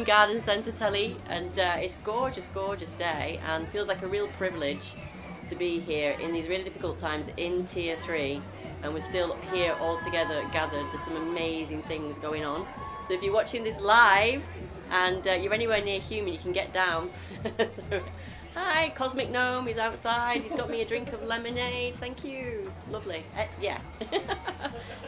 Garden Centre telly, and it's gorgeous day, and feels like a real privilege to be here in these really difficult times in tier 3, and we're still here all together gathered. There's some amazing things going on, so if you're watching this live and you're anywhere near human, you can get down. So, hi, Cosmic Gnome, he's outside, he's got me a drink of lemonade, thank you, lovely. Yeah,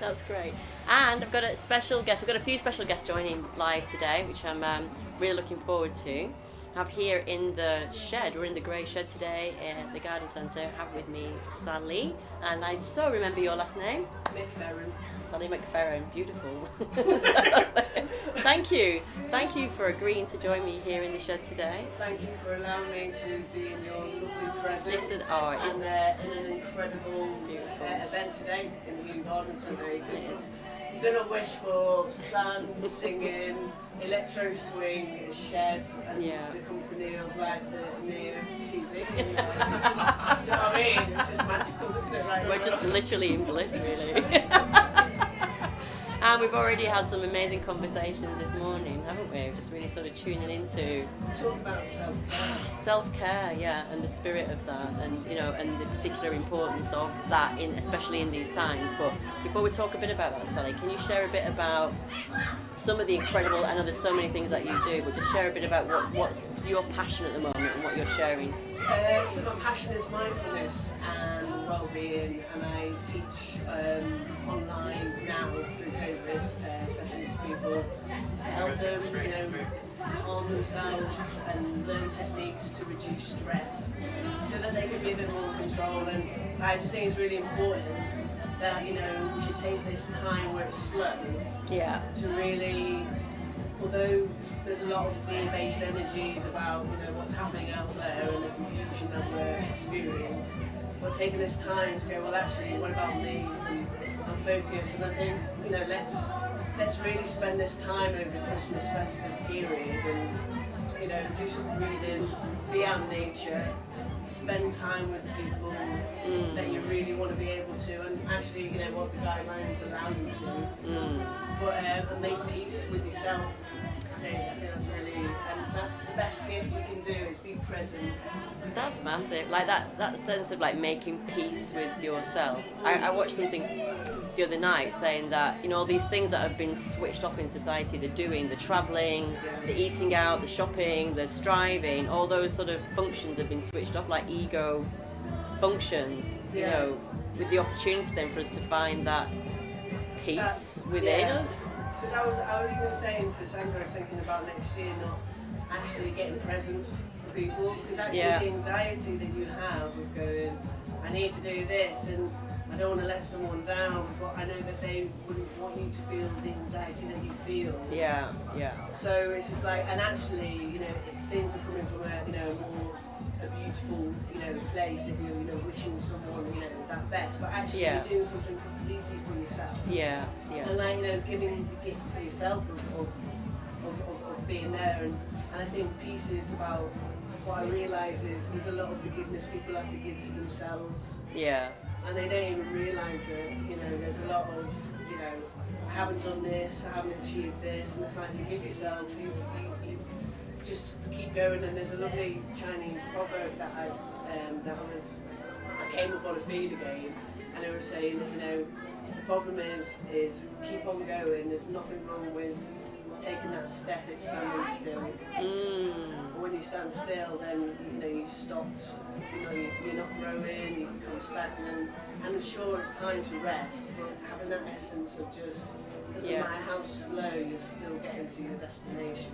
that's great. And I've got a special guest, I've got a few special guests joining live today, which I'm really looking forward to. I have here in the shed, we're in the grey shed today at the Garden Centre, I have with me Sally, and I so remember your last name. McFerrin. Sally McFerrin, beautiful. Thank you for agreeing to join me here in the shed today. Thank you for allowing me to be in your lovely presence. In an incredible event today in the New Garden Centre. You're going to wish for sun, singing, electro swing, a shed, and the company of like the near TV. Do you know what I mean? It's just magical, isn't it? Like, we're just literally in bliss, really. And we've already had some amazing conversations this morning, haven't we? Just really sort of tuning into talk about self-care. Self-care, yeah, and the spirit of that, and and the particular importance of that, especially in these times. But before we talk a bit about that, Sally, can you share a bit about some of the incredible? I know there's so many things that you do, but just share a bit about what's your passion at the moment and what you're sharing. So my passion is mindfulness and well-being, and I teach online now through COVID sessions to people to help them, calm themselves and learn techniques to reduce stress, so that they can be a bit more in control. And I just think it's really important that we should take this time where it's slow, to really, although there's a lot of fear-based energies about what's happening out there and the confusion that we're experiencing. We're taking this time to go, well, actually, what about me? And focus. And I think let's really spend this time over the Christmas festive period and do some breathing, be out in nature, spend time with people that you really want to be able to, and actually what the guidelines allow you to. But and make peace with yourself. I think that's really, and that's the best gift you can do, is be present. That's massive. Like that sense of like making peace with yourself. I watched something the other night saying that all these things that have been switched off in society, the doing, the travelling, the eating out, the shopping, the striving, all those sort of functions have been switched off, like ego functions. With the opportunity then for us to find that peace within us. Because I was even saying to Sandra, I was thinking about next year not actually getting presents for people, because actually the anxiety that you have of going, I need to do this and I don't want to let someone down, but I know that they wouldn't want you to feel the anxiety that you feel. Yeah. So it's just like, and actually, if things are coming from a beautiful, place, if you're, wishing someone, that best, but actually you're doing something completely for yourself. Yeah. And like, giving the gift to yourself of being there, and I think peace is about, what I realise is there's a lot of forgiveness people have to give to themselves. Yeah. And they don't even realise that, there's a lot of, I haven't done this, I haven't achieved this, and it's like, forgive yourself, you just keep going. And there's a lovely Chinese proverb that I came up on a feed again, and it was saying that, the problem is keep on going. There's nothing wrong with taking that step, it's standing still. But when you stand still, then you've stopped, you're not growing, you become stagnant. And sure, it's time to rest, but having that essence of just, doesn't matter how slow, you're still getting to your destination.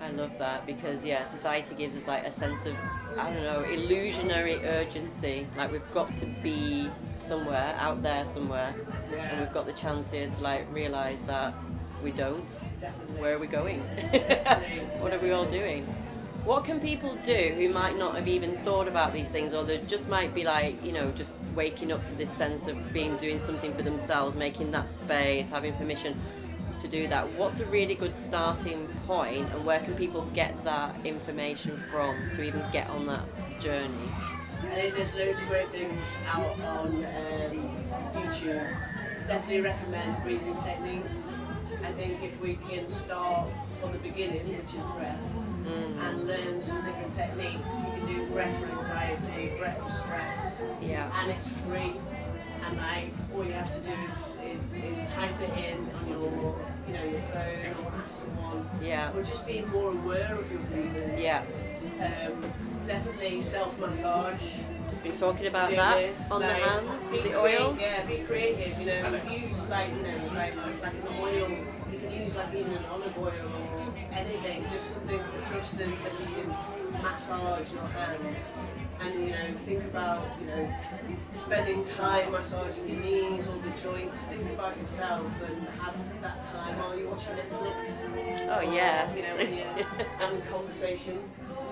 I love that, because society gives us like a sense of, I don't know, illusionary urgency, like we've got to be somewhere, out there somewhere, and we've got the chance here to like realise that we don't. Definitely. Where are we going? What are we all doing? What can people do who might not have even thought about these things, or they just might be like, just waking up to this sense of doing something for themselves, making that space, having permission to do that? What's a really good starting point, and where can people get that information from to even get on that journey? I think there's loads of great things out on YouTube. Definitely recommend breathing techniques. I think if we can start from the beginning, which is breath, and learn some different techniques, you can do breath for anxiety, breath for stress, and it's free. And like all you have to do is type it in on your phone or ask someone. Or just being more aware of your breathing. Definitely self-massage. Just been talking about that on the hands with the oil. Be creative. Use like an oil. You can use like even an olive oil or anything. Just something, a substance that you can massage your hands. And think about spending time massaging your knees or the joints. Think about yourself and have that time while you're watching Netflix. Oh yeah. Having conversation,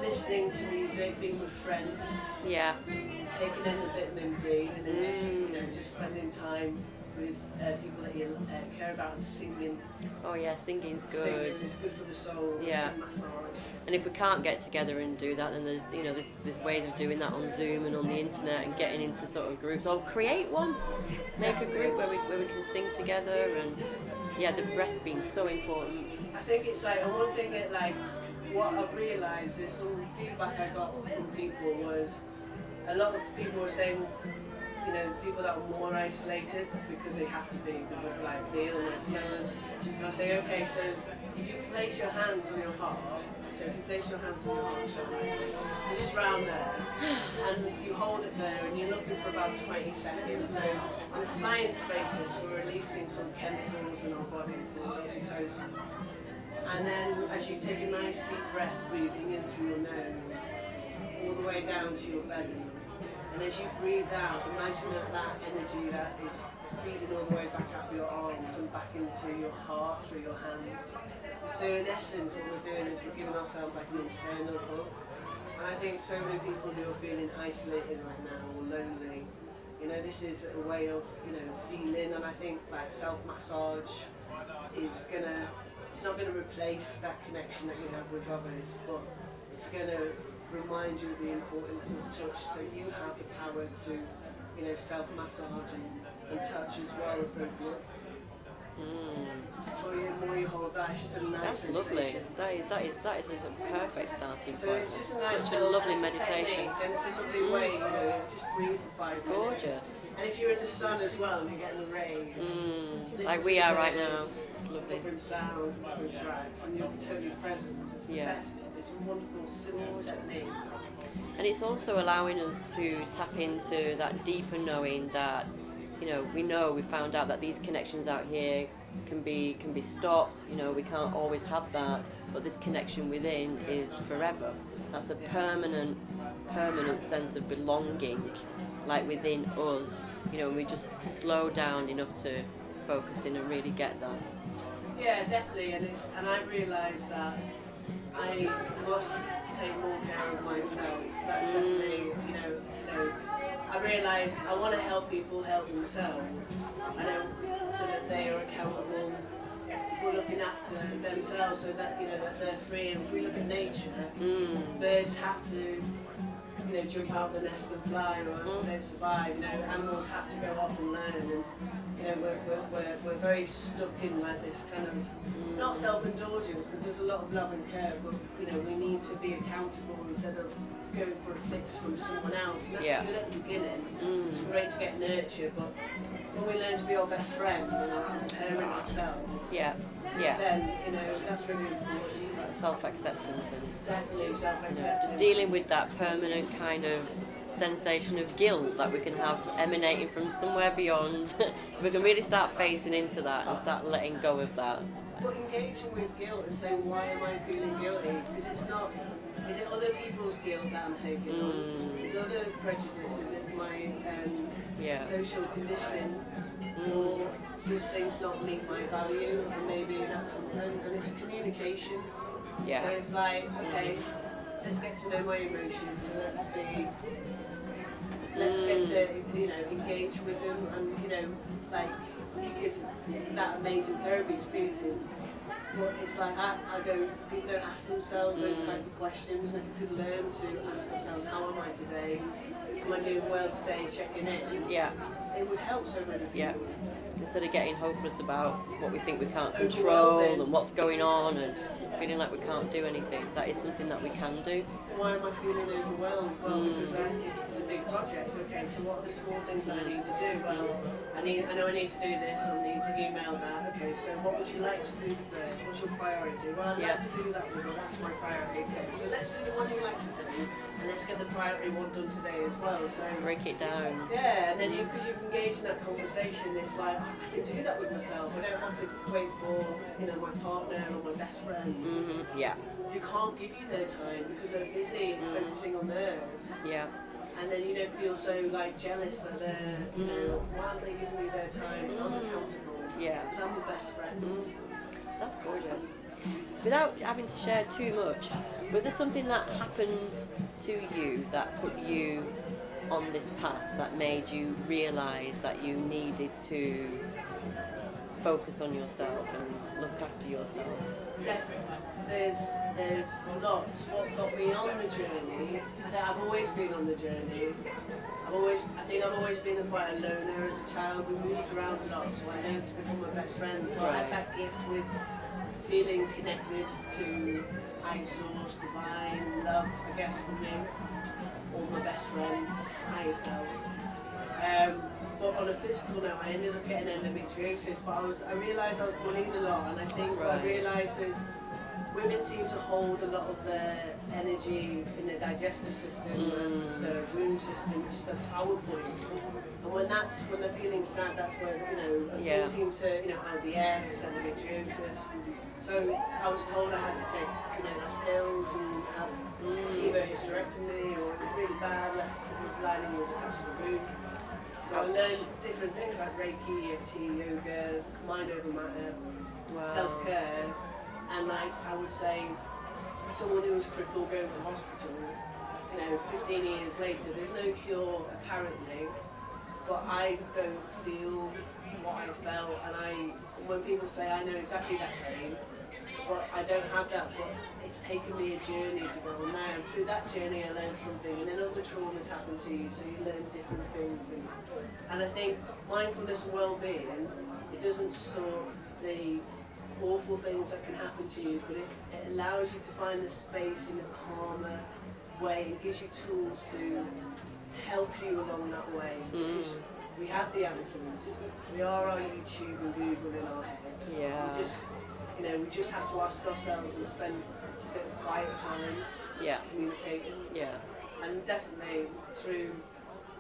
listening to music, being with friends. Taking in the vitamin D, and then just spending time with people that you care about and singing. Oh yeah, singing's good. Singing is good for the soul. It's a good massage. And if we can't get together and do that, then there's ways of doing that on Zoom and on the internet and getting into sort of groups. Or create one, make a group where we can sing together. And the breath being so important. I think it's like one thing that what I've realised is some feedback I got from people was a lot of people were saying. People that are more isolated because they have to be because of the illness. And I say, okay, so if you place your hands on your heart, so just round there, and you hold it there, and you're looking for about 20 seconds. So on a science basis, we're releasing some chemicals in our body called oxytocin. And then as you take a nice deep breath, breathing in through your nose, all the way down to your belly. And as you breathe out, imagine that energy that is feeding all the way back up your arms and back into your heart through your hands. So in essence, what we're doing is we're giving ourselves like an internal hug. And I think so many people who are feeling isolated right now or lonely, this is a way of, feeling. And I think self-massage is it's not gonna replace that connection that you have with others, but it's gonna remind you of the importance of touch, that you have the power to, self-massage and touch as well appropriate. The more you hold that, it's just a nice sensation. Lovely. That is a perfect starting point. So it's just a nice such a lovely meditation. And it's a lovely way, just breathe for 5 minutes. Gorgeous. And if you're in the sun as well and you're getting the rays, like we are right now. It's lovely. Different sounds, different tracks, and you're totally present. It's the best. It's a wonderful, simple technique. And it's also allowing us to tap into that deeper knowing that, we found out that these connections out here can be stopped. We can't always have that, but this connection within is forever. That's a permanent sense of belonging, like within us. And we just slow down enough to focus in and really get that. Yeah, definitely, and I realised that I must take more care of myself. That's definitely, I realised I want to help people help themselves, so that they are accountable for looking after themselves, so that that they're free. And if we look at nature, birds have to jump out the nest and fly, or else they don't survive. Animals have to go off and learn, and we're very stuck in this kind of not self-indulgence, because there's a lot of love and care, but we need to be accountable instead of going for a fix from someone else. And that's good at the beginning. It's great to get nurture, but when we learn to be our best friend and our parent ourselves, then that's really important. Self-acceptance and definitely self-acceptance. Just dealing with that permanent kind of sensation of guilt that we can have emanating from somewhere beyond. We can really start facing into that and start letting go of that. But engaging with guilt and saying, why am I feeling guilty? Because it's not. Is it other people's guilt that I'm taking on? Is it other prejudice? Is it my social conditioning? Or just things not meet my value? Or maybe that's something. And it's communication. So it's like, okay, let's get to know my emotions, and let's get to engage with them, and you give that amazing therapy to people. But it's like people don't ask themselves those type of questions, and if we could learn to ask ourselves, how am I today? Am I doing well today? Checking in. It would help so many people. instead of getting hopeless about what we think we can't control Overwhelming. and what's going on and feeling like we can't do anything, that is something that we can do. Why am I feeling overwhelmed? Well, because it's a big project. Okay, so what are the small things that I need to do? Well, I know I need to do this. I need to email that. Okay, so what would you like to do first? What's your priority? Well, I'd like to do that one. Well, that's my priority. Okay, so let's do the one you like to do, and let's get the priority one done today as well. So Break it down. yeah, and then because you've engaged in that conversation, it's like I can do that with myself. I don't have to wait for my partner or my best friend. Mm-hmm. Yeah. You can't give you their time because they're busy focusing on theirs. Yeah. And then you don't feel so jealous that they're, why aren't they giving me their time? I'm accountable. Yeah. Because I'm the best friend. That's gorgeous. Without having to share too much, was there something that happened to you that put you on this path, that made you realise that you needed to focus on yourself and look after yourself? Definitely. There's lots. What got me on the journey, I've always been on the journey. I think I've always been quite a loner as a child. We moved around a lot, so I learned to become my best friend. So I had that gift with feeling connected to higher source, divine love, I guess, for me, or my best friend, higher self. But on a physical note, I ended up getting endometriosis, but I realised I was bullied a lot, and I think what I realised is women seem to hold a lot of their energy in the digestive system and the womb system, which is the power point. And when they're feeling sad, that's where things seem to IBS, endometriosis. So I was told I had to take pills and have either hysterectomy or it was really bad. Left lining was attached to the womb. So I learned different things like Reiki, EFT, yoga, mind over matter, self-care. And I would say, someone who was crippled going to hospital, 15 years later, there's no cure apparently, but I don't feel what I felt. And when people say I know exactly that pain, but I don't have that, but it's taken me a journey to go on now. Through that journey I learned something, and then other traumas happen to you, so you learn different things. And I think mindfulness and well-being, it doesn't sort the awful things that can happen to you, but it allows you to find the space in a calmer way. It gives you tools to help you along that way. Because we have the answers. We are our YouTube and Google in our heads. Yeah. We just have to ask ourselves and spend a bit of quiet time communicating. Yeah. And definitely through.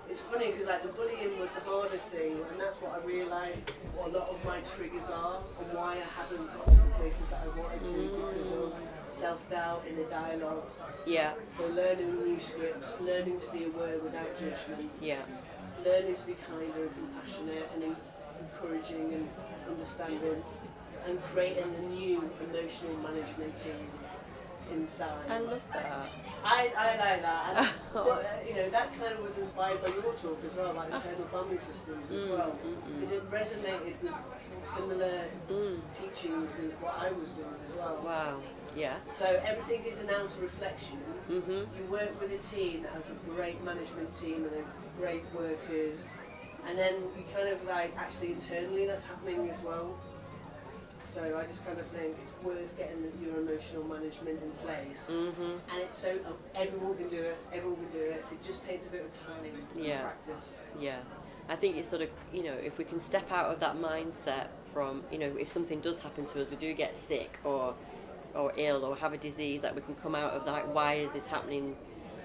It's funny because the bullying was the hardest thing, and that's what I realised what a lot of my triggers are and why I haven't got to the places that I wanted to because of self-doubt in the dialogue. Yeah. So learning new scripts, learning to be aware without judgment. Yeah. Learning to be kinder and compassionate and encouraging and understanding, and creating a new emotional management team inside. I love that. I like that. And, but, that kind of was inspired by your talk as well, like internal family systems as well, because it resonated with similar teachings with what I was doing as well. Wow. Yeah. So everything is an outer reflection. You work with a team that has a great management team and great workers, and then you kind of actually internally that's happening as well. So I just kind of think it's worth getting your emotional management in place, and it's so everyone can do it. Everyone can do it. It just takes a bit of time and practice. Yeah, I think it's sort of if we can step out of that mindset from if something does happen to us, we do get sick or ill or have a disease, that we can come out of that. Why is this happening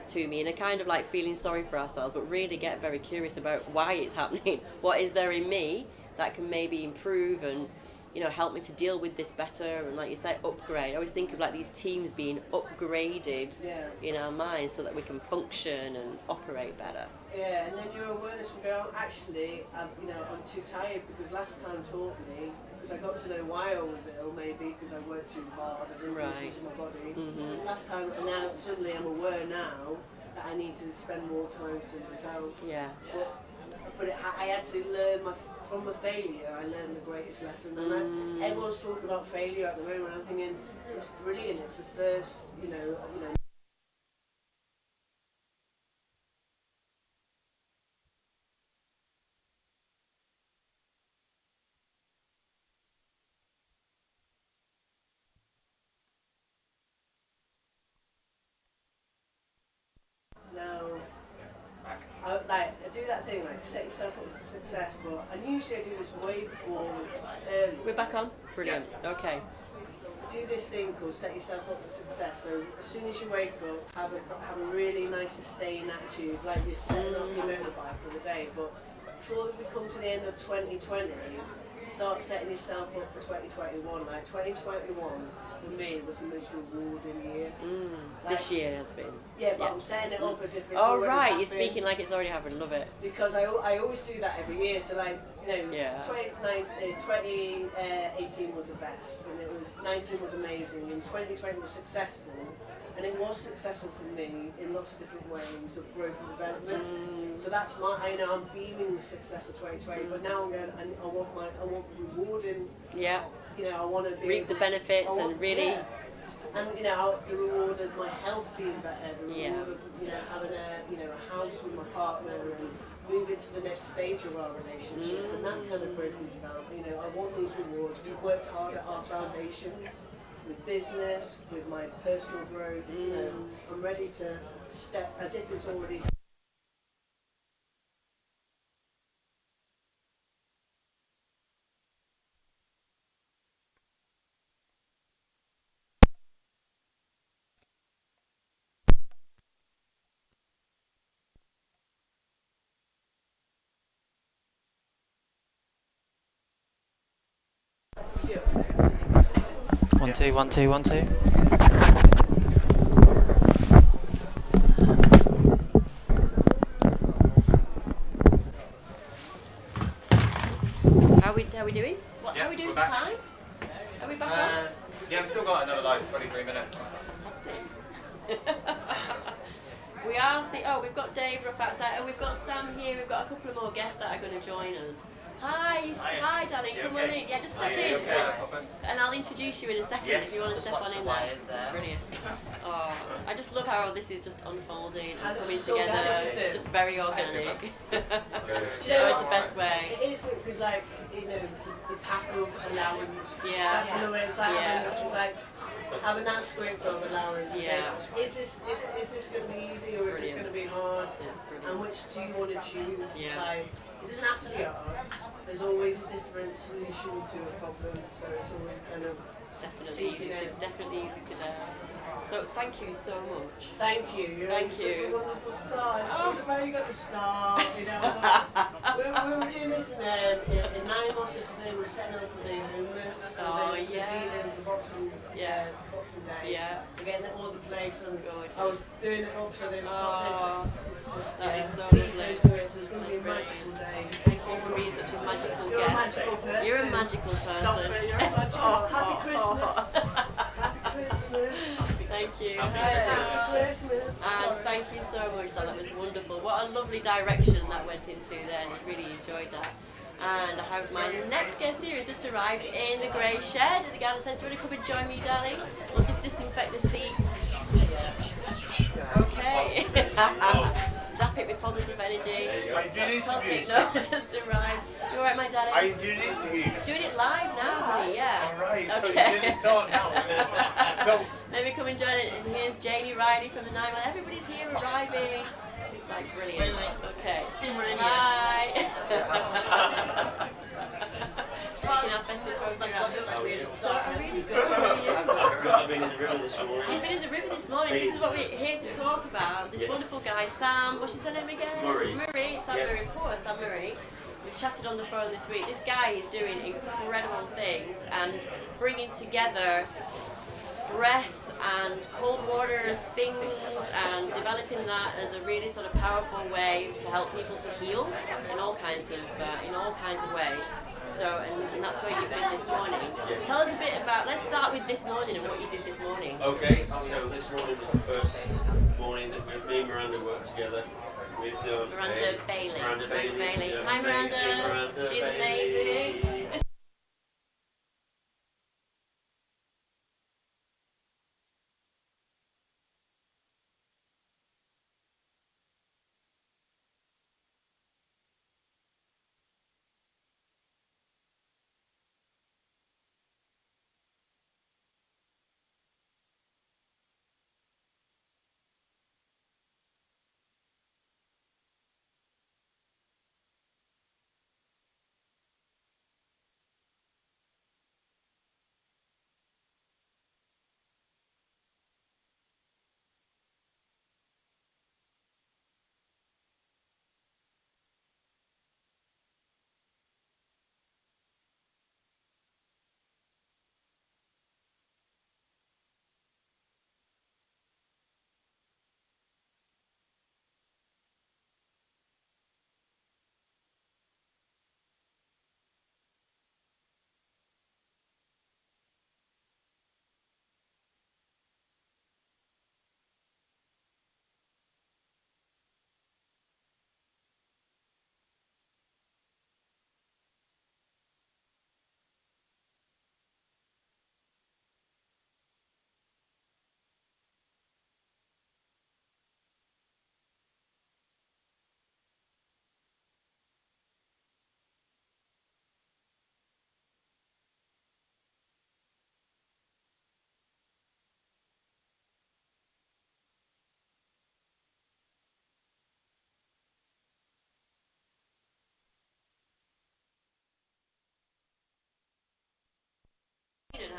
to me? And a kind of feeling sorry for ourselves, but really get very curious about why it's happening. What is there in me that can maybe improve and help me to deal with this better, and like you say, upgrade. I always think of these teams being upgraded in our minds so that we can function and operate better. Yeah, and then your awareness will go, actually, I'm too tired because last time taught me, because I got to know why I was ill, maybe because I worked too hard, I didn't listen to my body. Last time, and now suddenly I'm aware now that I need to spend more time to myself. Yeah. But I had to learn from a failure. I learned the greatest lesson, and everyone's talking about failure at the moment. I'm thinking it's brilliant. It's the first, set yourself up for success, but and usually I do this way before early. We're back on? Brilliant. Okay. Do this thing called set yourself up for success. So as soon as you wake up, have a really nice sustained attitude, like you're setting up your motorbike for the day. But before we come to the end of 2020, start setting yourself up for 2021. Like 2021 for me was the most rewarding year. Like, This year has been. Yeah, but I'm setting it up as if it's Oh already right, happened. you're speaking like it's already happened. Love it. Because I always do that every year. So like, you know, Yeah. 2018 was the best, and it was 19 was amazing, and 2020 was successful, and it was successful for me in lots of different ways of growth and development. So that's I know I'm beaming the success of 2020, but now I'm going. I want rewarding. Yeah. You know, I want to reap the benefits and really. Yeah. And you know, the reward of my health being better, the reward of having a house with my partner and moving to the next stage of our relationship and that kind of growth and development. You know, I want these rewards. We've worked hard at our foundations with business, with my personal growth. You know, I'm ready to step as if it's already. One, two, one, two, one, two. How we doing? How are we doing for time? Are we back on? Yeah, we've still got another like 23 minutes. Fantastic. We are we've got Dave Ruff outside, and we've got Sam here. We've got a couple of more guests that are going to join us. Hi, darling. Come on in. Yeah, just step in. And I'll introduce you in a second if you want to step on in there. It's brilliant. Oh, I just love how this is just unfolding and coming together, just very organic. Do you know It's the best way. It is because like the path of allowance. Yeah. That's another way. It's like having that script of allowance. Yeah. Is this going to be easy or is this going to be hard? And which do you want to choose? Yeah. Like, it doesn't have to be hard. There's always a different solution to a problem. So it's always kind of definitely easy to do. So thank you so much. Thank you. Thank Such you. a wonderful star. So how you got the star? You know, we were doing this in Nine Moss yesterday. We were setting up for the homeless. For the feeding for Boxing Day. Yeah. So getting it all the place, and Gorgeous. I was doing it up so they've got this. It's just that is so feeds lovely. into it. So it's going to be a That's magical day. Thank you for being such a magical You're a guest. magical person. You're a magical person. Stop it. You're a magical. Happy Christmas. Happy Christmas. Thank you. Happy Christmas. And thank you so much, Sam. That was wonderful. What a lovely direction that went into then. I really enjoyed that. And I have my next guest here who's just arrived in the grey shed at the Garden Centre. You want to come and join me, darling? We'll just disinfect the seats. Okay. Zap it with positive energy. I do need to Positive, use. no, just arrived. You alright, my darling? I do need to use. Doing it live now, honey, yeah. Alright, so Okay. you didn't talk now. So, Let me come and join it. And here's Janie Riley from the Nine. Everybody's here arriving. It's like brilliant. Okay. Hi. Taking our festive photos around. So I'm really good. How are you? I've been in the river this morning. You've been in the river this morning. So this is what we're here to talk about. This wonderful guy, Sam. What's your surname again? Murray. Murray. Sam Yes. Murray, of course. Sam Murray. We've chatted on the phone this week. This guy is doing incredible things and bringing together breath and cold water things and developing that as a really sort of powerful way to help people to heal in all kinds of ways. So and that's where you've been this morning. Yes. Tell us a bit about. Let's start with this morning and what you did this morning. Okay, so this morning was the first morning that me and Miranda worked together. We've done Miranda Bailey. Miranda Bailey. Hi Miranda. She's amazing.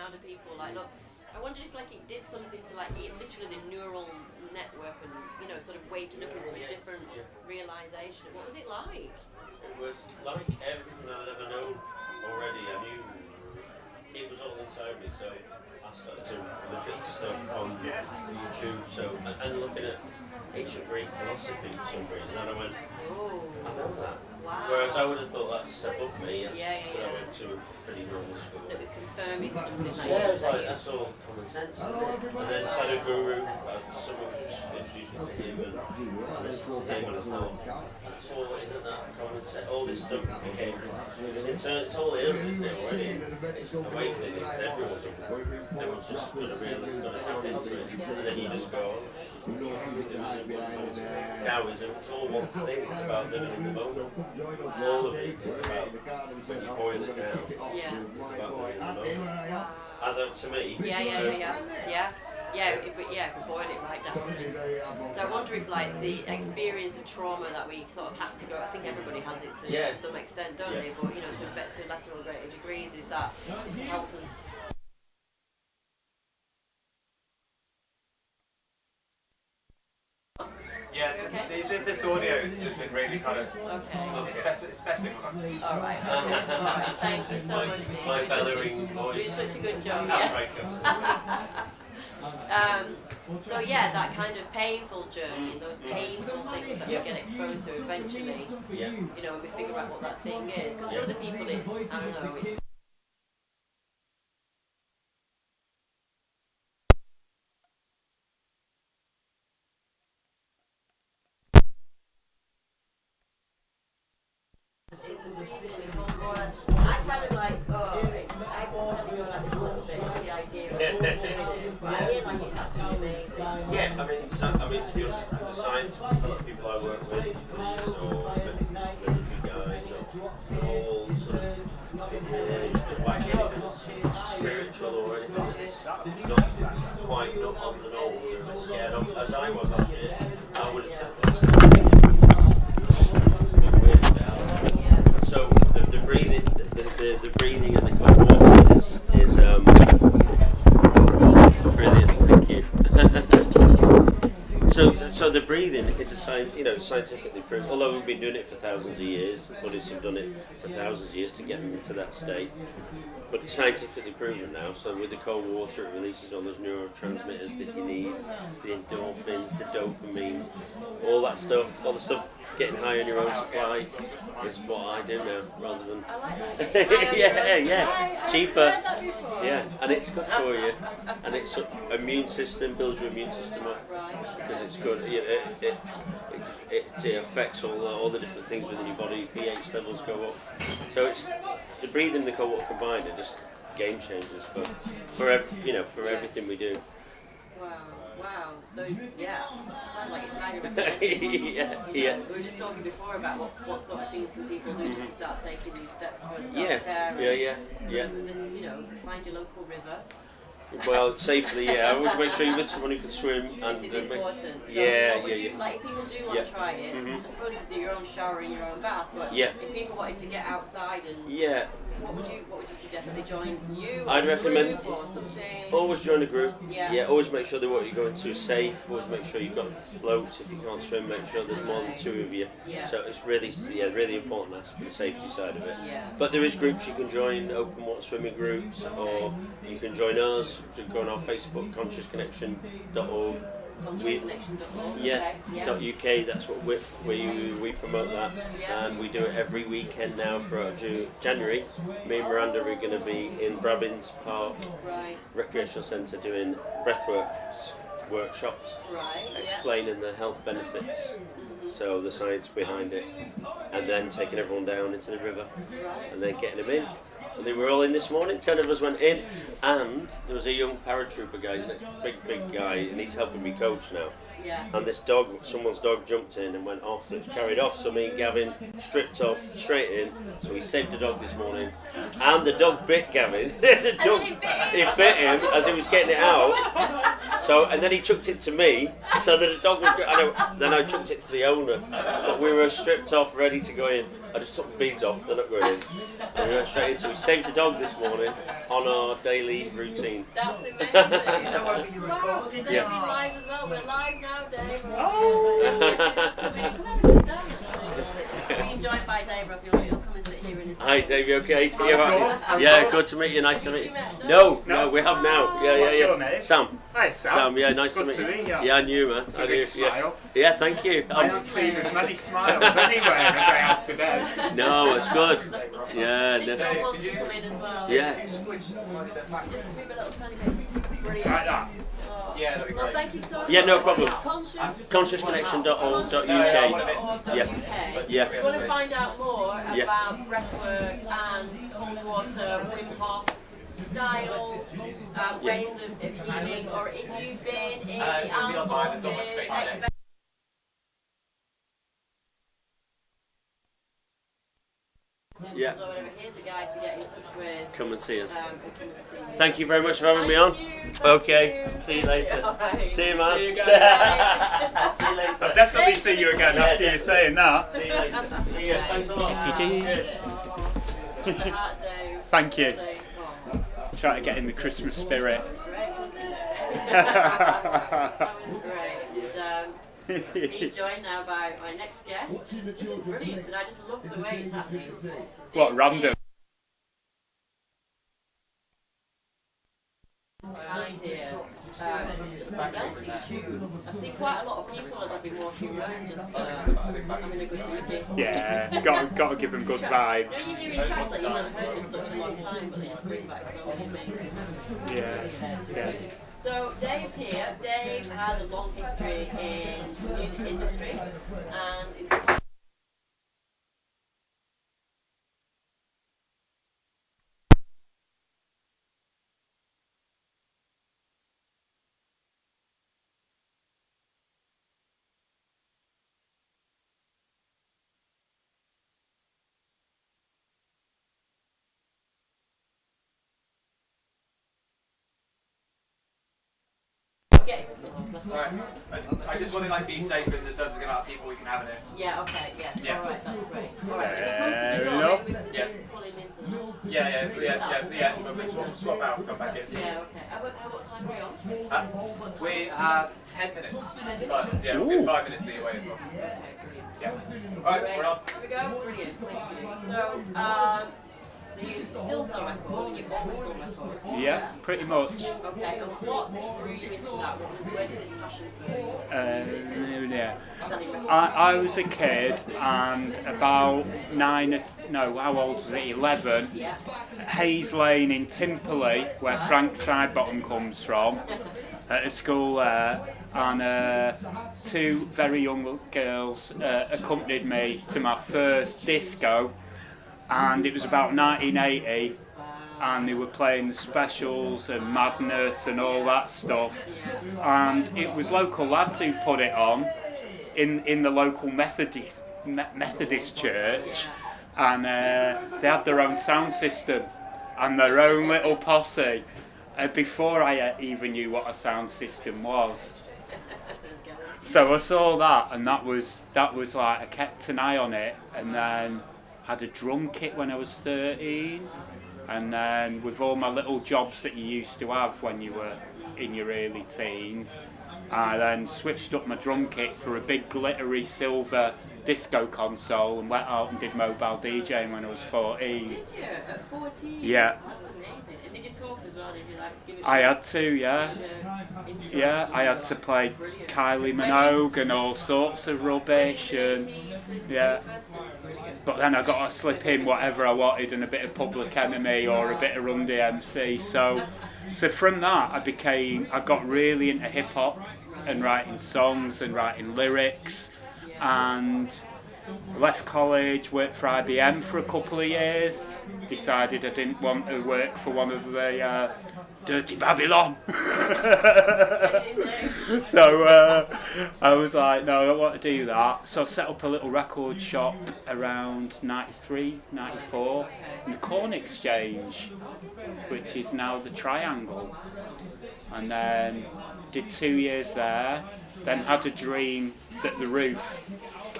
how do people like look? I wondered if like it did something to like literally the neural network and sort of waking up into a different realization. What was it like? It was like everything I'd ever known already. I knew it was all inside me, so I started to look at stuff on YouTube. And looking at ancient Greek philosophy for some reason, and I went, Oh, I know that. wow. Whereas I would have thought that's above me. But Yeah. I went to a pretty normal school. So it was confirming something like Yeah, it was like, that's all common sense, isn't it? And then Sadhguru, someone introduced me to him, and I listened to him, and I thought, that's all, isn't that common sense? All this stuff became, because in turn, it's all here, isn't it, already? It's awakening, it's everyone's just got to tap into it, and then you just go, Taoism, it's all one thing, it's about living in the moment. All of it is about, when you boil it down, it's about living in the moment. And to me, if we boil it right down. So I wonder if like the experience of trauma that we sort of have to go, I think everybody has it to some extent, don't they? But to lesser or greater degrees, is to help us. Yeah, this audio has just been really kind of it's messing with us. All right, okay. All right. Thank you so much, Dean. My Doing such a good job. So that kind of painful journey and those painful things that we get exposed to eventually, when we figure out what that thing is. Because for other people, it's, I don't know, it's. I kind of like, I kind of go like this a little bit, the idea of doing it, but I hear like it's absolutely amazing. Yeah, the science, some of the people I work with, or military guys, or all sort of, it's a bit wacky, it's spiritual or anything, it's not quite not on the normal, they're a bit scared of, as I was last year. I would have said it's a bit weird to have. So the breathing, the breathing and the cold water is brilliant. Thank you. So the breathing is scientifically proven. Although we've been doing it for thousands of years, Buddhists have done it for thousands of years to get them into that state. But it's scientifically proven now. So with the cold water, it releases all those neurotransmitters that you need, the endorphins, the dopamine, all that stuff, all the stuff getting high on your own supply is what I do now, rather than. I like that. It's cheaper. Yeah, and it's good for you, and it's immune system, builds your immune system up because it's good. It affects all the different things within your body. pH levels go up, so it's the breathing and the cold water combined are just game changers for everything we do. Wow. So sounds like it's highly recommended. Yeah. We were just talking before about what sort of things can people do just to start taking these steps towards self-care. Find your local river. Well, safely, I always make sure you're with someone who can swim. And this is important. So like if people do want to try it, I suppose it's your own shower in your own bath, but if people wanted to get outside and what would you suggest? That they join you I'd recommend group or something? Always join a group. Always make sure that what you're going to is safe. Always make sure you've got floats. If you can't swim, make sure there's more than two of you. So it's really important aspect, the safety side of it. But there is groups you can join, open water swimming groups, or you can join us. To go on our Facebook, consciousconnection.org. .uk. That's what we promote that, and we do it every weekend now for our January. Me and Miranda are going to be in Brabbins Park Recreational Centre doing breathwork workshops, explaining the health benefits, so the science behind it, and then taking everyone down into the river, and then getting them in. And they were all in this morning. 10 of us went in, and there was a young paratrooper guy, he's a big guy, and he's helping me coach now. And this dog, someone's dog jumped in and went off, it's carried off, so me and Gavin stripped off straight in, so we saved the dog this morning. And the dog bit Gavin. The dog, it bit him as he was getting it out. So, and then he chucked it to me, so that the dog was, then I chucked it to the owner. But we were stripped off, ready to go in. I just took the beads off, they're not going in. So we went straight into it. We saved a dog this morning on our daily routine. That's amazing. Wow, saving lives as well. We're live now, Dave. Come on, sit down. Be joined by Dave, he'll come and sit here in his Hi Dave, you okay? Good. Yeah, good to meet you, nice to meet you. No, we have now. Yeah. What's your name? Sam. Hi Sam. Sam, yeah, nice to Good meet to you. meet you. Yeah, and you, man. It's a big smile. Yeah, thank you. I haven't seen as many smiles anywhere as I have today. No, it's good. Yeah, I think John wants to come in as well. yeah. Just move a little tiny bit. Brilliant. Like that. Yeah, that'd be Well, great. thank you so much. Yeah, no problem. Consciousconnection.org.uk. Consciousconnection.org.uk. Yeah. If you want to find out more about breathwork and cold water, Wim Hof style, ways of healing, or if you've been in the armed forces, Yeah. or whatever, here's a guy to get in touch with. Come and see us. Come and see you. Thank you very much for having me on. Okay, see you later. Alright. See you, man. See you again. See you later. I'll definitely see you again after you saying that. See you later. See you. Thanks a lot. Cheers. Thank you. Try to get in the Christmas spirit. That was great. And, being joined now by my next guest. This is brilliant, and I just love the way it's happening. What, random? Behind here, just melting tunes. I've seen quite a lot of people as I've been walking around, just having a good weekend. Yeah, got to give them good vibes. When you're hearing tracks that you've not heard for such a long time, but they just bring back so many amazing memories. Yeah. So Dave's here. Dave has a long history in the music industry and is Alright, I just want to like be safe in the terms of the amount of people we can have in it. Yeah, okay, yes. Yeah. Alright, that's great. Alright, if he comes to the door, maybe we Yes. can pull him in for this. Yeah, so we'll swap out and come back in. Yeah, okay. What time are we on? We have 10 minutes, but yeah, we'll be 5 minutes either way as well. Okay, brilliant. Yeah. Alright, Great. we're on. Here we go. Brilliant. Thank you. So you still sell records and you've always sold records? Yeah, pretty much. Okay, and what drew you into that? Where did this passion for you? Yeah. Selling records? I was a kid and about how old was it? 11. Yeah. Hayes Lane in Timperley, where Frank Sidebottom comes from, at a school there, and two very young girls accompanied me to my first disco, and it was about 1980, and they were playing the Specials and Madness and all that stuff, and it was local lads who put it on in the local Methodist church, and they had their own sound system and their own little posse before I even knew what a sound system was. So I saw that, and that was like, I kept an eye on it, and then had a drum kit when I was 13, and then with all my little jobs that you used to have when you were in your early teens, I then switched up my drum kit for a big glittery silver disco console and went out and did mobile DJing when I was 14. Did you? At 14? Yeah. That's amazing. And did you talk as well? Did you like to give it? I had to, yeah. Yeah, I had to play Kylie Minogue and all sorts of rubbish, and yeah. But then I got to slip in whatever I wanted, and a bit of Public Enemy or a bit of Run DMC. So from that I got really into hip hop and writing songs and writing lyrics, and left college, worked for IBM for a couple of years, decided I didn't want to work for one of the dirty Babylon. So I was like, no, I don't want to do that. So I set up a little record shop around 93, 94 in the Corn Exchange, which is now the Triangle. And then did 2 years there, then had a dream that the roof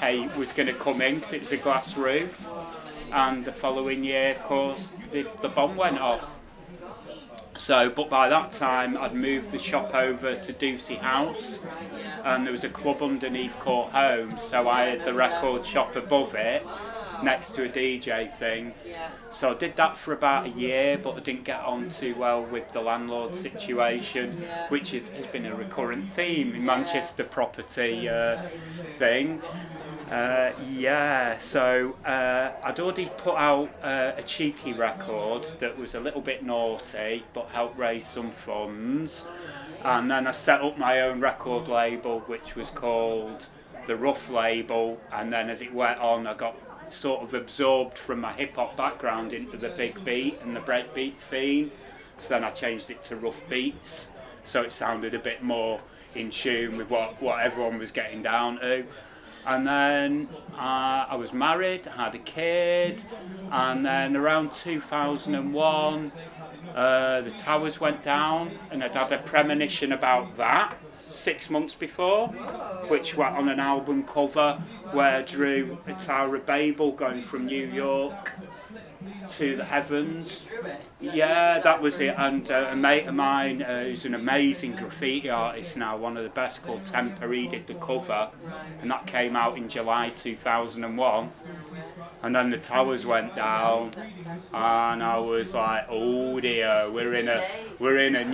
UK was going to come in because it was a glass roof. And the following year, of course, the bomb went off. So, but by that time, I'd moved the shop over to Ducey House, and there was a club underneath Court Homes, so I had the record shop above it, next to a DJ thing. So I did that for about a year, but I didn't get on too well with the landlord situation, which has been a recurrent theme in Manchester property thing. So I'd already put out a cheeky record that was a little bit naughty, but helped raise some funds. And then I set up my own record label, which was called The Rough Label. And then as it went on, I got sort of absorbed from my hip-hop background into the big beat and the breakbeat scene. So then I changed it to Rough Beats, so it sounded a bit more in tune with what everyone was getting down to. And then I was married, I had a kid, and then around 2001 the towers went down, and I'd had a premonition about that 6 months before, which went on an album cover where I drew a Tower of Babel going from New York to the heavens. Yeah, that was it. And a mate of mine who's an amazing graffiti artist now, one of the best, called Temper, he did the cover, and that came out in July 2001. And then the towers went down, and I was like, oh dear, we're in a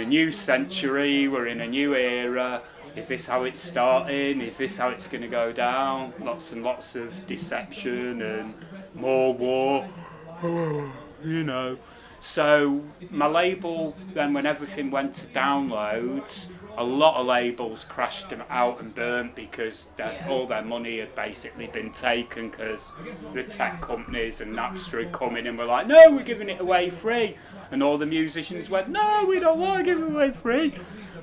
new century, we're in a new era. Is this how it's starting? Is this how it's going to go down? Lots and lots of deception and more war, you know. So my label, then when everything went to downloads, a lot of labels crashed them out and burnt because all their money had basically been taken, because the tech companies and Napster had come in and were like, no, we're giving it away free. And all the musicians went, no, we don't want to give it away free.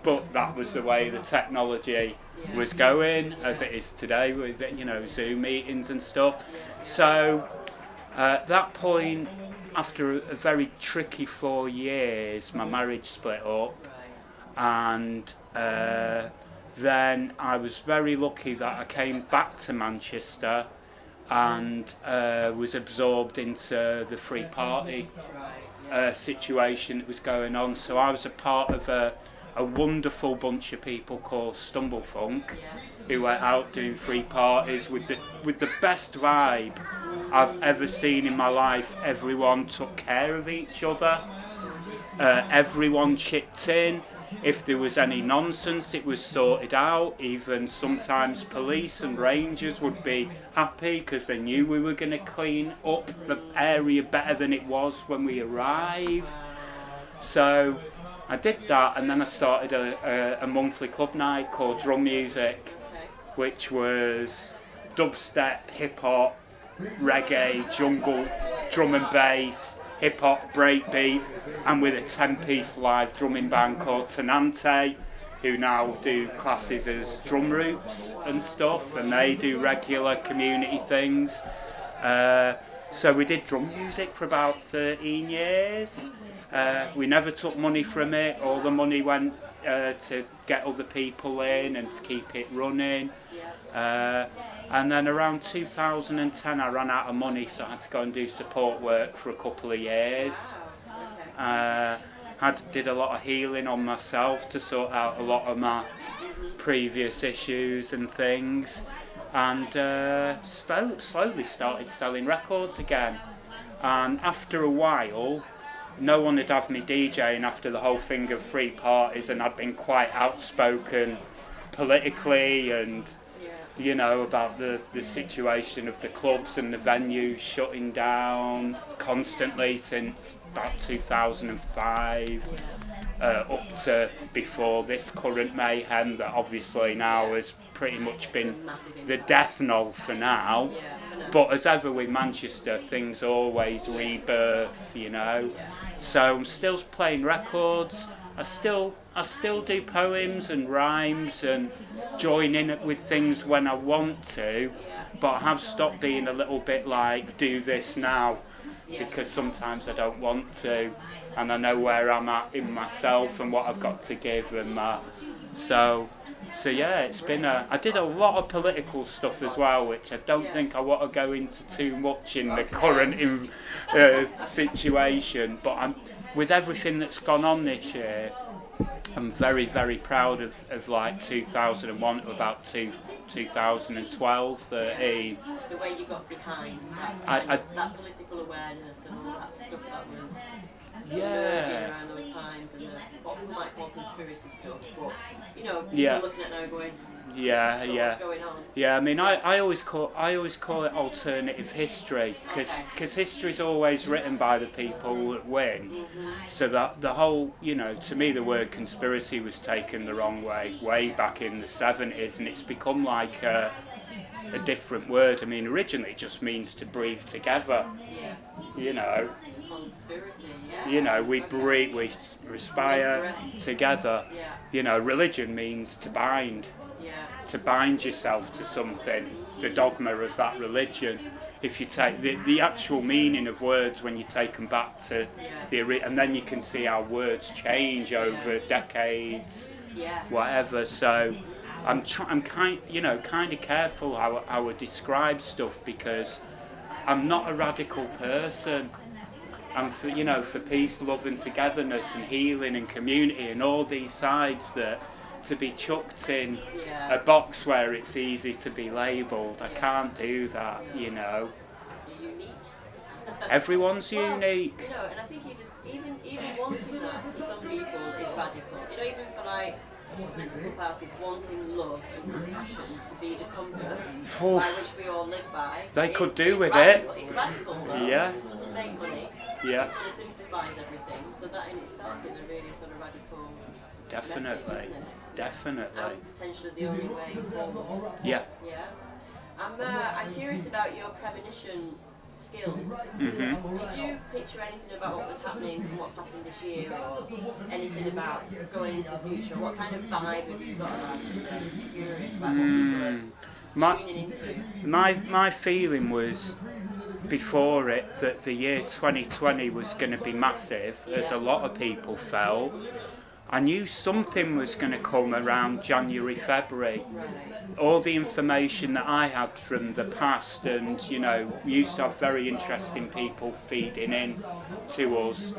But that was the way the technology was going, as it is today with, you know, Zoom meetings and stuff. So at that point, after a very tricky 4 years, my marriage split up, and then I was very lucky that I came back to Manchester and was absorbed into the free party situation that was going on. So I was a part of a wonderful bunch of people called Stumblefunk, who went out doing free parties with the best vibe I've ever seen in my life. Everyone took care of each other, everyone chipped in. If there was any nonsense, it was sorted out. Even sometimes police and rangers would be happy because they knew we were going to clean up the area better than it was when we arrived. So I did that, and then I started a monthly club night called Drum Music, which was dubstep, hip-hop, reggae, jungle, drum and bass, hip-hop, breakbeat, and with a 10-piece live drumming band called Tenante, who now do classes as drum roots and stuff, and they do regular community things. So we did drum music for about 13 years. We never took money from it. All the money went to get other people in and to keep it running. And then around 2010 I ran out of money, so I had to go and do support work for a couple of years. Did a lot of healing on myself to sort out a lot of my previous issues and things, and slowly started selling records again. And after a while, no one had had me DJing after the whole thing of free parties, and I'd been quite outspoken politically and, you know, about the situation of the clubs and the venues shutting down constantly since about 2005, up to before this current mayhem that obviously now has pretty much been the death knell for now. But as ever with Manchester, things always rebirth, you know. So I'm still playing records. I still do poems and rhymes and join in with things when I want to, but I have stopped being a little bit like, do this now, because sometimes I don't want to, and I know where I'm at in myself and what I've got to give and that. So yeah, it's been I did a lot of political stuff as well, which I don't think I want to go into too much in the current situation. But with everything that's gone on this year, I'm very, very proud of like 2001 to about 2012, 13. The way you got behind that political awareness and all that stuff that was emerging around those times, and what we might call conspiracy stuff, but people looking at now going, what's going on? Yeah, I mean, I always call it alternative history, because history's always written by the people that win. So that the whole, to me, the word conspiracy was taken the wrong way back in the 70s, and it's become like a different word. I mean, originally it just means to breathe together. Conspiracy, we breathe, we respire together. Religion means to bind. To bind yourself to something, the dogma of that religion. If you take the actual meaning of words when you take them back to and then you can see how words change over decades, whatever. So I'm kind of careful how I describe stuff, because I'm not a radical person. I'm for peace, love and togetherness and healing and community and all these sides that to be chucked in a box where it's easy to be labelled. I can't do that, You're unique. Everyone's unique. And I think even wanting that for some people is radical. Even for like political parties wanting love and compassion to be the compass by which we all live by. They could do with radical. It's radical though. Yeah. It doesn't make money. Yeah. It sort of simplifies everything. So that in itself is a really sort of radical Definitely. message, isn't it? Definitely. And potentially the only way forward. Yeah. Yeah. I'm curious about your premonition skills. Mm-hmm. Did you picture anything about what was happening and what's happening this year, or anything about going into the future? What kind of vibe have you got about it? I'm just curious about what people are tuning into. My feeling was before it that the year 2020 was going to be massive, as a lot of people felt. I knew something was going to come around January, February. All the information that I had from the past, and we used to have very interesting people feeding in to us,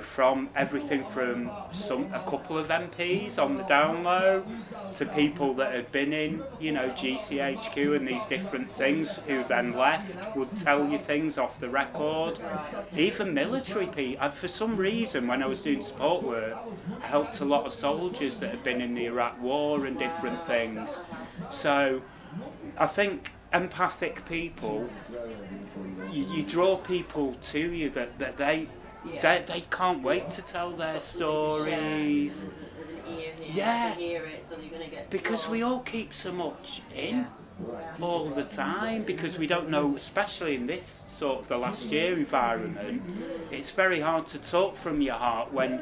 from everything from a couple of MPs on the down low to people that had been in, GCHQ and these different things, who then left, would tell you things off the record. Even military people. For some reason, when I was doing support work, I helped a lot of soldiers that had been in the Iraq War and different things. So I think empathic people, you draw people to you that they can't wait to tell their stories. There's an ear here. Yeah. You hear it, so you're going to get Because drawn. we all keep so much in all the time, because we don't know, especially in this sort of the last year environment, it's very hard to talk from your heart when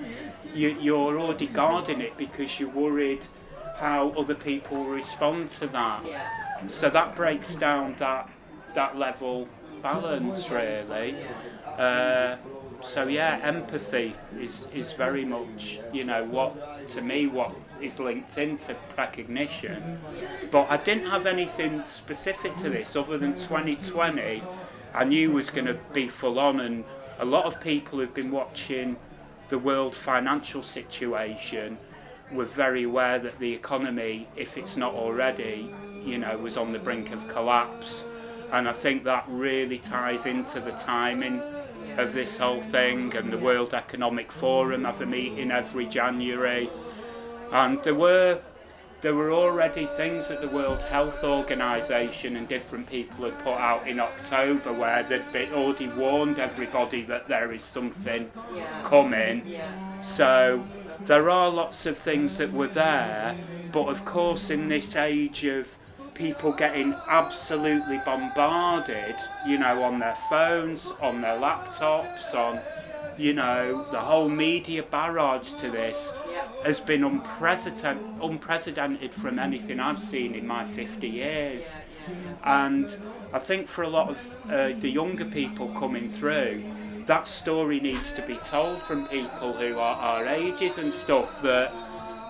you're already guarding it because you're worried how other people will respond to that. So that breaks down that level balance, really. So empathy is very much, what is linked into recognition. But I didn't have anything specific to this other than 2020 I knew was going to be full on, and a lot of people who've been watching the world financial situation were very aware that the economy, if it's not already, was on the brink of collapse. And I think that really ties into the timing of this whole thing, and the World Economic Forum have a meeting every January, and there were already things that the World Health Organization and different people had put out in October where they'd already warned everybody that there is something coming. So there are lots of things that were there, but of course in this age of people getting absolutely bombarded, on their phones, on their laptops, on, the whole media barrage to this has been unprecedented from anything I've seen in my 50 years. And I think for a lot of the younger people coming through, that story needs to be told from people who are our ages and stuff, that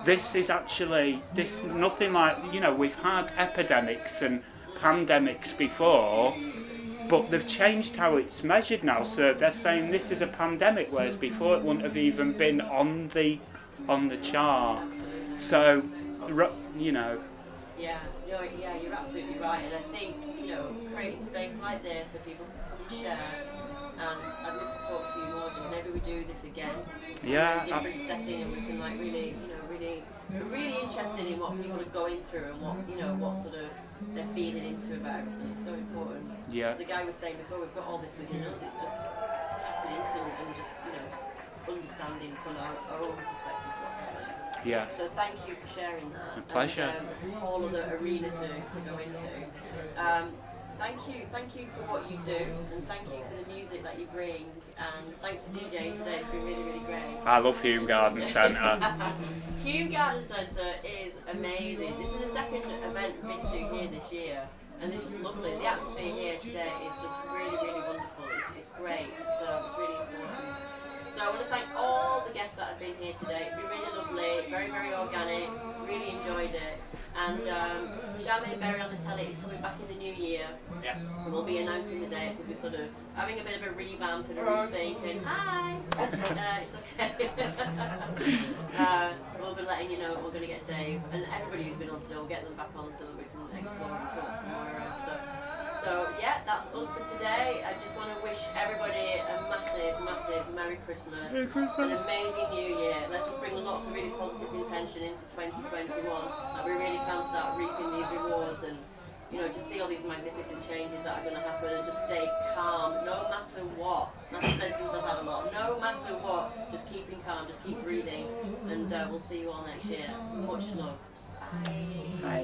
this is actually, this nothing like, you know, we've had epidemics and pandemics before, but they've changed how it's measured now. So they're saying this is a pandemic, whereas before it wouldn't have even been on the chart. So, you know. Yeah, no, yeah, you're absolutely right, and I think, you know, creating space like this where people can come and share, and I'd love to talk to you more, and maybe we do this again. Yeah. In a different setting, and we can like really, you know, we're really interested in what people are going through and what, you know, what sort of they're feeding into about everything. It's so important. Yeah. The guy was saying before, we've got all this within us, it's just tapping into and just, you know, understanding from our own perspective what's happening. Yeah. So thank you for sharing that. A pleasure. And, there's a whole other arena to go into. Thank you for what you do, and thank you for the music that you bring, and thanks for DJing today. It's been really, really great. I love Hume Garden Centre. Hume Garden Centre is amazing. This is the second event we've been to here this year, and it's just lovely. The atmosphere here today is just really, really wonderful. It's great. It's really important. So I want to thank all the guests that have been here today. It's been really lovely, very, very organic, really enjoyed it. And Charmain Berry on the telly is coming back in the new year. Yeah. And we'll be announcing the dates as we're sort of having a bit of a revamp and a rethink, and hi! It's okay. We'll be letting you know we're going to get Dave, and everybody who's been on today, we'll get them back on so that we can explore and talk some more stuff. So yeah, that's us for today. I just want to wish everybody a massive, massive Merry Christmas, an amazing New Year. Let's just bring lots of really positive intention into 2021, that we really can start reaping these rewards, and you know, just see all these magnificent changes that are going to happen, and just stay calm no matter what. That's a sentence I've had a lot. No matter what, just keeping calm, just keep breathing, and we'll see you all next year. Much love. Bye. Bye.